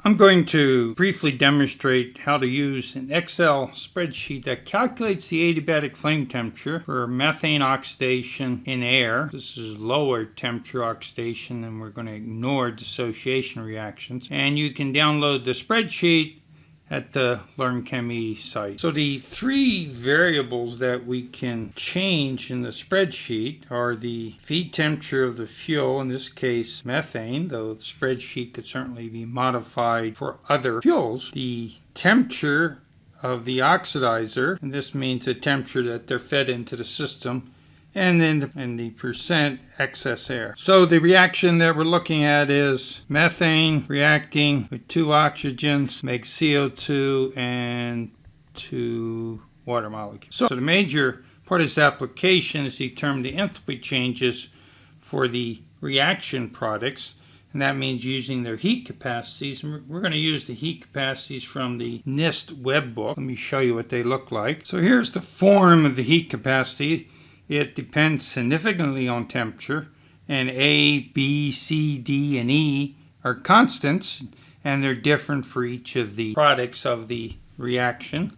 I'm going to briefly demonstrate how to use an Excel spreadsheet that calculates the adiabatic flame temperature for methane oxidation in air. This is lower temperature oxidation, and we're going to ignore dissociation reactions. And you can download the spreadsheet at the LearnChemE site. So the three variables that we can change in the spreadsheet are the feed temperature of the fuel, in this case methane, though the spreadsheet could certainly be modified for other fuels, the temperature of the oxidizer, and this means the temperature that they're fed into the system, and then the percent excess air. So the reaction that we're looking at is methane reacting with two oxygens makes CO2 and two water molecules. So the major part of this application is to determine the enthalpy changes for the reaction products, and that means using their heat capacities. And we're going to use the heat capacities from the NIST web book. Let me show you what they look like. So here's the form of the heat capacity. It depends significantly on temperature, and A, B, C, D, and E are constants, and they're different for each of the products of the reaction,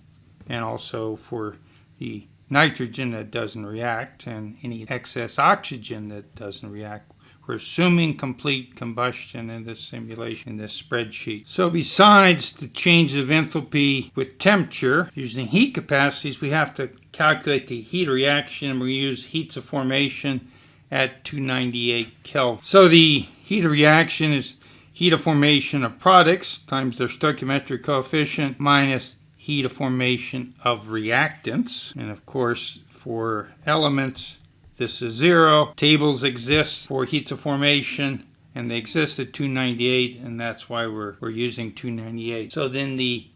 and also for the nitrogen that doesn't react, and any excess oxygen that doesn't react. We're assuming complete combustion in this simulation, in this spreadsheet. So besides the change of enthalpy with temperature, using heat capacities, we have to calculate the heat of reaction. We use heats of formation at 298 Kelvin. So the heat of reaction is heat of formation of products times their stoichiometric coefficient minus heat of formation of reactants. And of course, for elements, this is 0. Tables exist for heats of formation, and they exist at 298, and that's why we're using 298. So then the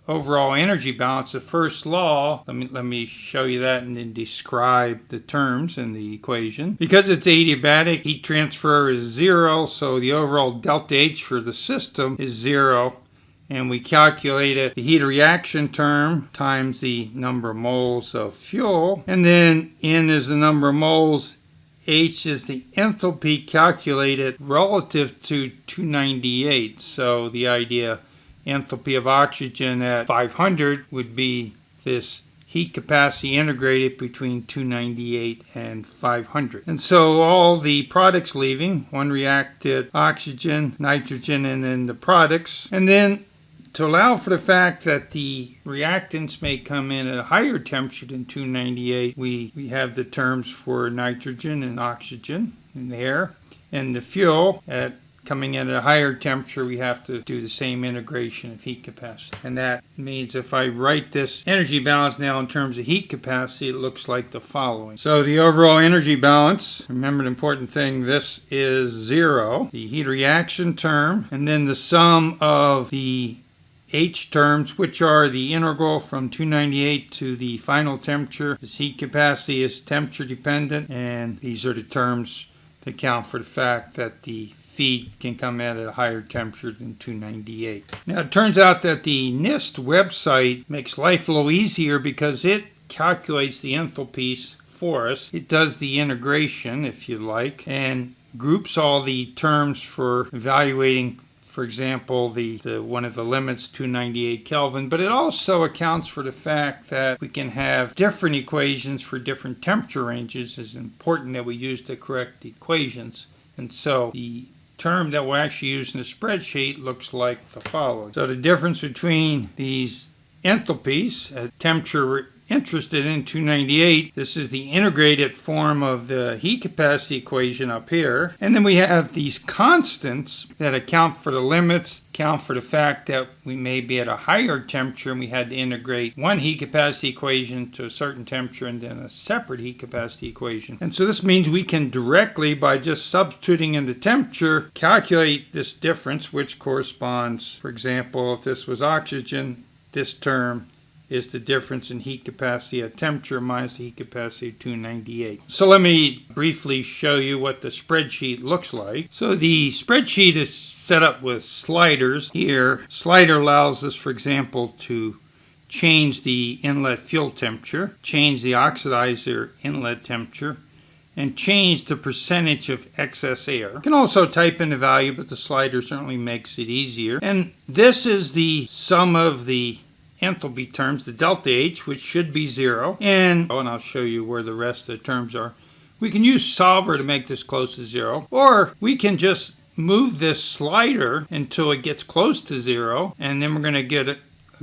overall energy balance, the first law, let me show you that and then describe the terms in the equation. Because it's adiabatic, heat transfer is 0, so the overall delta H for the system is 0. And we calculated the heat of reaction term times the number of moles of fuel. And then N is the number of moles. H is the enthalpy calculated relative to 298. So the idea, enthalpy of oxygen at 500 would be this heat capacity integrated between 298 and 500. And so all the products leaving, one reacted oxygen, nitrogen, and then the products. And then to allow for the fact that the reactants may come in at a higher temperature than 298, we have the terms for nitrogen and oxygen in the air. And the fuel, coming in at a higher temperature, we have to do the same integration of heat capacity. And that means if I write this energy balance now in terms of heat capacity, it looks like the following. So the overall energy balance, remember the important thing, this is 0. The heat reaction term, and then the sum of the H terms, which are the integral from 298 to the final temperature. This heat capacity is temperature dependent, and these are the terms that account for the fact that the feed can come in at a higher temperature than 298. Now it turns out that the NIST website makes life a little easier because it calculates the enthalpies for us. It does the integration, if you like, and groups all the terms for evaluating, for example, the one of the limits, 298 Kelvin, but it also accounts for the fact that we can have different equations for different temperature ranges. It's important that we use the correct equations. And so the term that we'll actually use in the spreadsheet looks like the following. So the difference between these enthalpies at temperature we're interested in, 298, this is the integrated form of the heat capacity equation up here. And then we have these constants that account for the limits, account for the fact that we may be at a higher temperature and we had to integrate one heat capacity equation to a certain temperature and then a separate heat capacity equation. And so this means we can directly, by just substituting in the temperature, calculate this difference, which corresponds, for example, if this was oxygen, this term is the difference in heat capacity at temperature minus the heat capacity of 298. So let me briefly show you what the spreadsheet looks like. So the spreadsheet is set up with sliders here. Slider allows us, for example, to change the inlet fuel temperature, change the oxidizer inlet temperature, and change the percentage of excess air. You can also type in the value, but the slider certainly makes it easier. And this is the sum of the enthalpy terms, the delta H, which should be 0. And I'll show you where the rest of the terms are. We can use solver to make this close to 0, or we can just move this slider until it gets close to 0, and then we're going to get a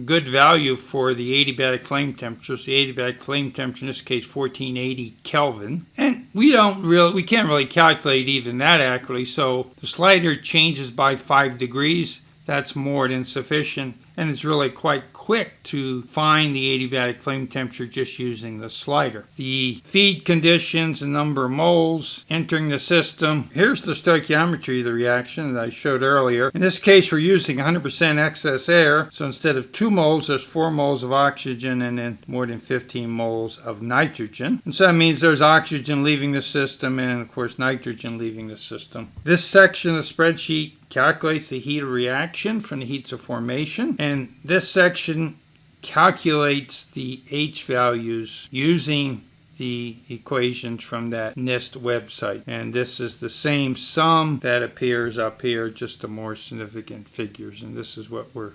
good value for the adiabatic flame temperature. So the adiabatic flame temperature, in this case 1480 Kelvin. And we can't really calculate even that accurately, so the slider changes by 5 degrees. That's more than sufficient, and it's really quite quick to find the adiabatic flame temperature just using the slider. The feed conditions, the number of moles entering the system. Here's the stoichiometry of the reaction that I showed earlier. In this case, we're using 100% excess air, so instead of 2 moles, there's 4 moles of oxygen and then more than 15 moles of nitrogen. And so that means there's oxygen leaving the system and, of course, nitrogen leaving the system. This section of the spreadsheet calculates the heat of reaction from the heats of formation, and this section calculates the H values using the equations from that NIST website. And this is the same sum that appears up here, just the more significant figures, and this is what we're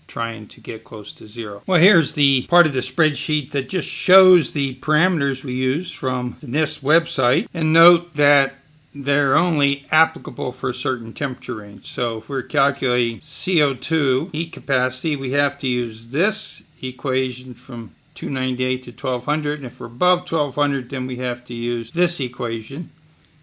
trying to get close to 0. Well, here's the part of the spreadsheet that just shows the parameters we use from the NIST website, and note that they're only applicable for a certain temperature range. So if we're calculating CO2 heat capacity, we have to use this equation from 298 to 1200. And if we're above 1200, then we have to use this equation.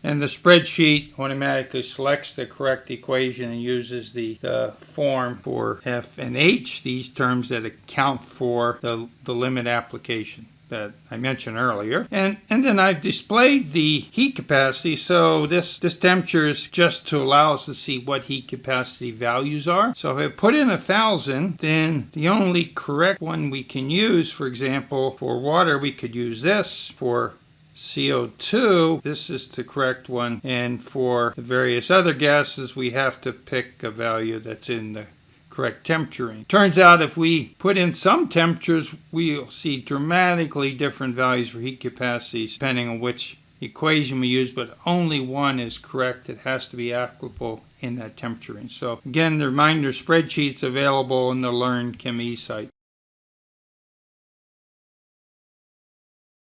And the spreadsheet automatically selects the correct equation and uses the form for F and H, these terms that account for the limit application that I mentioned earlier. And then I've displayed the heat capacity. So this temperature is just to allow us to see what heat capacity values are. So if I put in 1000, then the only correct one we can use, for example, for water, we could use this. For CO2, this is the correct one. And for the various other gases, we have to pick a value that's in the correct temperature range. Turns out if we put in some temperatures, we'll see dramatically different values for heat capacities depending on which equation we use, but only one is correct. It has to be applicable in that temperature range. So again, the reminder spreadsheet's available in the LearnChemE site.